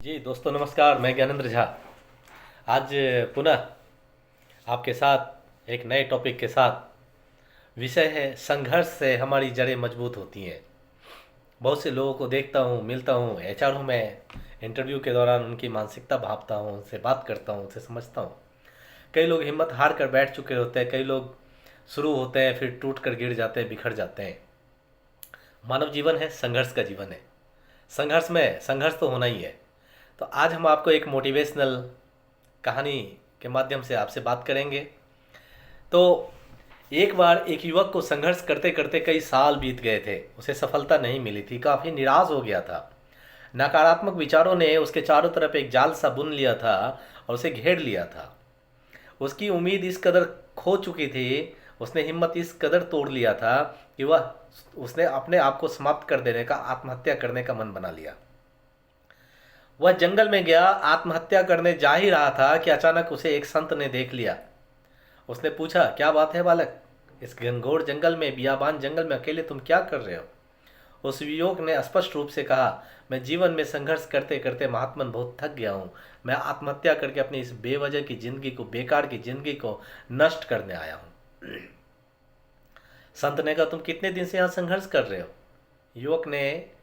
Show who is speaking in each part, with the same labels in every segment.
Speaker 1: जी दोस्तों नमस्कार। मैं ज्ञानेंद्र झा आज पुनः आपके साथ एक नए टॉपिक के साथ। विषय है संघर्ष से हमारी जड़ें मजबूत होती हैं। बहुत से लोगों को देखता हूँ, मिलता हूँ, एचआर हूँ मैं। इंटरव्यू के दौरान उनकी मानसिकता भांपता हूँ, उनसे बात करता हूँ, उनसे समझता हूँ। कई लोग हिम्मत हार कर बैठ चुके होते हैं, कई लोग शुरू होते हैं फिर टूट कर गिर जाते हैं, बिखर जाते हैं। मानव जीवन है, संघर्ष का जीवन है। संघर्ष तो होना ही है। तो आज हम आपको एक मोटिवेशनल कहानी के माध्यम से आपसे बात करेंगे। तो एक बार एक युवक को संघर्ष करते करते कई साल बीत गए थे, उसे सफलता नहीं मिली थी, काफ़ी निराश हो गया था। नकारात्मक विचारों ने उसके चारों तरफ एक जाल सा बुन लिया था और उसे घेर लिया था। उसकी उम्मीद इस कदर खो चुकी थी, उसने हिम्मत इस कदर तोड़ लिया था कि वह उसने अपने आप को समाप्त कर देने का, आत्महत्या करने का मन बना लिया। वह जंगल में गया, आत्महत्या करने जा ही रहा था कि अचानक उसे एक संत ने देख लिया। उसने पूछा, क्या बात है बालक, इस घनघोर जंगल में, बियाबान जंगल में अकेले तुम क्या कर रहे हो? उस युवक ने स्पष्ट रूप से कहा, मैं जीवन में संघर्ष करते करते महात्मन बहुत थक गया हूँ। मैं आत्महत्या करके अपनी इस बेवजह की जिंदगी को, बेकार की जिंदगी को नष्ट करने आया हूँ। संत ने कहा, तुम कितने दिन से यहाँ संघर्ष कर रहे हो? युवक ने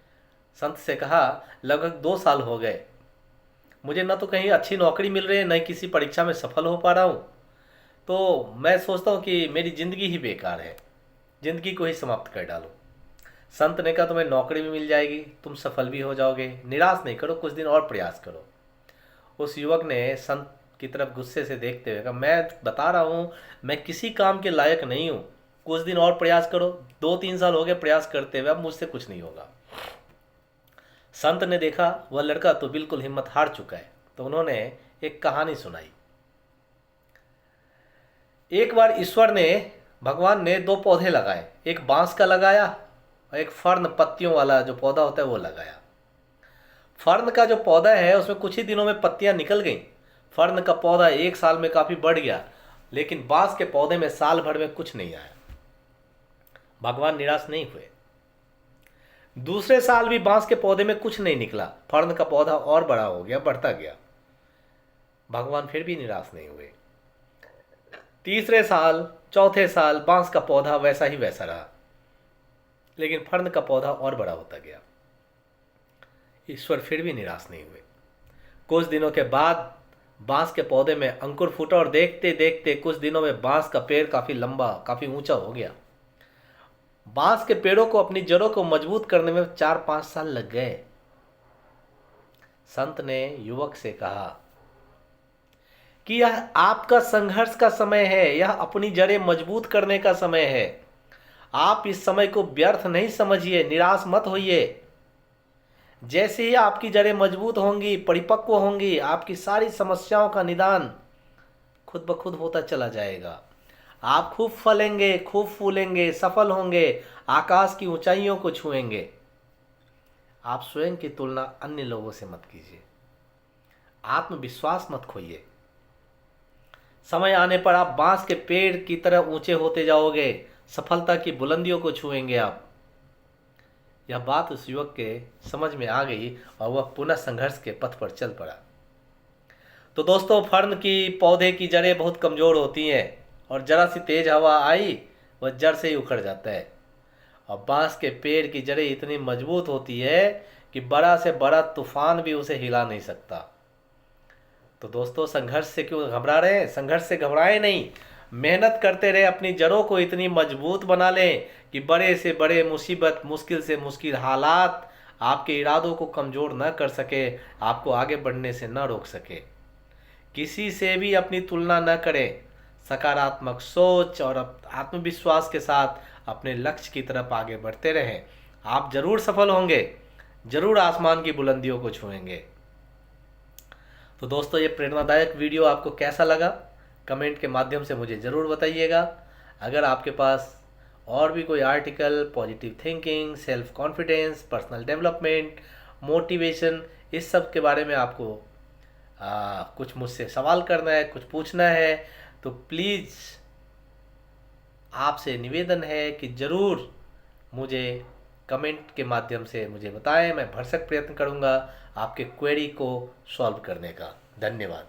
Speaker 1: संत से कहा, लगभग 2 साल हो गए। मुझे न तो कहीं अच्छी नौकरी मिल रही है, न ही किसी परीक्षा में सफल हो पा रहा हूँ। तो मैं सोचता हूँ कि मेरी ज़िंदगी ही बेकार है, ज़िंदगी को ही समाप्त कर डालूँ। संत ने कहा, तुम्हें नौकरी भी मिल जाएगी, तुम सफल भी हो जाओगे, निराश नहीं करो, कुछ दिन और प्रयास करो। उस युवक ने संत की तरफ गुस्से से देखते हुए कहा, मैं बता रहा हूँ मैं किसी काम के लायक नहीं हूँ, कुछ दिन और प्रयास करो। 2-3 साल हो गए प्रयास करते हुए, अब मुझसे कुछ नहीं होगा। संत ने देखा वह लड़का तो बिल्कुल हिम्मत हार चुका है, तो उन्होंने एक कहानी सुनाई। एक बार भगवान ने 2 पौधे लगाए, एक बांस का लगाया और एक फर्न पत्तियों वाला जो पौधा होता है वो लगाया। फर्न का जो पौधा है उसमें कुछ ही दिनों में पत्तियां निकल गईं। फर्न का पौधा 1 साल में काफ़ी बढ़ गया, लेकिन बांस के पौधे में साल भर में कुछ नहीं आया। भगवान निराश नहीं हुए। दूसरे साल भी बांस के पौधे में कुछ नहीं निकला, फर्न का पौधा और बड़ा हो गया, बढ़ता गया। भगवान फिर भी निराश नहीं हुए। तीसरे साल, चौथे साल बांस का पौधा वैसा ही वैसा रहा, लेकिन फर्न का पौधा और बड़ा होता गया। ईश्वर फिर भी निराश नहीं हुए। कुछ दिनों के बाद बांस के पौधे में अंकुर फूटा और देखते देखते कुछ दिनों में बांस का पेड़ काफी लंबा, काफी ऊंचा हो गया। बांस के पेड़ों को अपनी जड़ों को मजबूत करने में 4-5 साल लग गए। संत ने युवक से कहा कि यह आपका संघर्ष का समय है, यह अपनी जड़ें मजबूत करने का समय है। आप इस समय को व्यर्थ नहीं समझिए, निराश मत होइए। जैसे ही आपकी जड़ें मजबूत होंगी, परिपक्व होंगी, आपकी सारी समस्याओं का निदान खुद ब खुद होता चला जाएगा। आप खूब फलेंगे, खूब फूलेंगे, सफल होंगे, आकाश की ऊंचाइयों को छुएंगे। आप स्वयं की तुलना अन्य लोगों से मत कीजिए, आत्मविश्वास मत खोइए। समय आने पर आप बांस के पेड़ की तरह ऊंचे होते जाओगे, सफलता की बुलंदियों को छुएंगे आप। यह बात उस युवक के समझ में आ गई और वह पुनः संघर्ष के पथ पर चल पड़ा। तो दोस्तों, फर्न की पौधे की जड़ें बहुत कमज़ोर होती हैं और जरा सी तेज हवा आई वह जड़ से ही उखड़ जाता है। और बांस के पेड़ की जड़ें इतनी मजबूत होती है कि बड़ा से बड़ा तूफान भी उसे हिला नहीं सकता। तो दोस्तों, संघर्ष से क्यों घबरा रहे हैं? संघर्ष से घबराएं नहीं, मेहनत करते रहे, अपनी जड़ों को इतनी मजबूत बना लें कि बड़े से बड़े मुसीबत, मुश्किल से मुश्किल हालात आपके इरादों को कमज़ोर न कर सके, आपको आगे बढ़ने से न रोक सके। किसी से भी अपनी तुलना न करें, सकारात्मक सोच और आत्मविश्वास के साथ अपने लक्ष्य की तरफ आगे बढ़ते रहें। आप जरूर सफल होंगे, जरूर आसमान की बुलंदियों को छुएंगे। तो दोस्तों, ये प्रेरणादायक वीडियो आपको कैसा लगा कमेंट के माध्यम से मुझे ज़रूर बताइएगा। अगर आपके पास और भी कोई article, positive thinking, self confidence, personal development, motivation, इस सब के बारे में आपको कुछ मुझसे सवाल करना है, कुछ पूछना है, तो प्लीज़ आपसे निवेदन है कि ज़रूर मुझे कमेंट के माध्यम से मुझे बताएं। मैं भरसक प्रयत्न करूंगा आपके क्वेरी को सॉल्व करने का। धन्यवाद।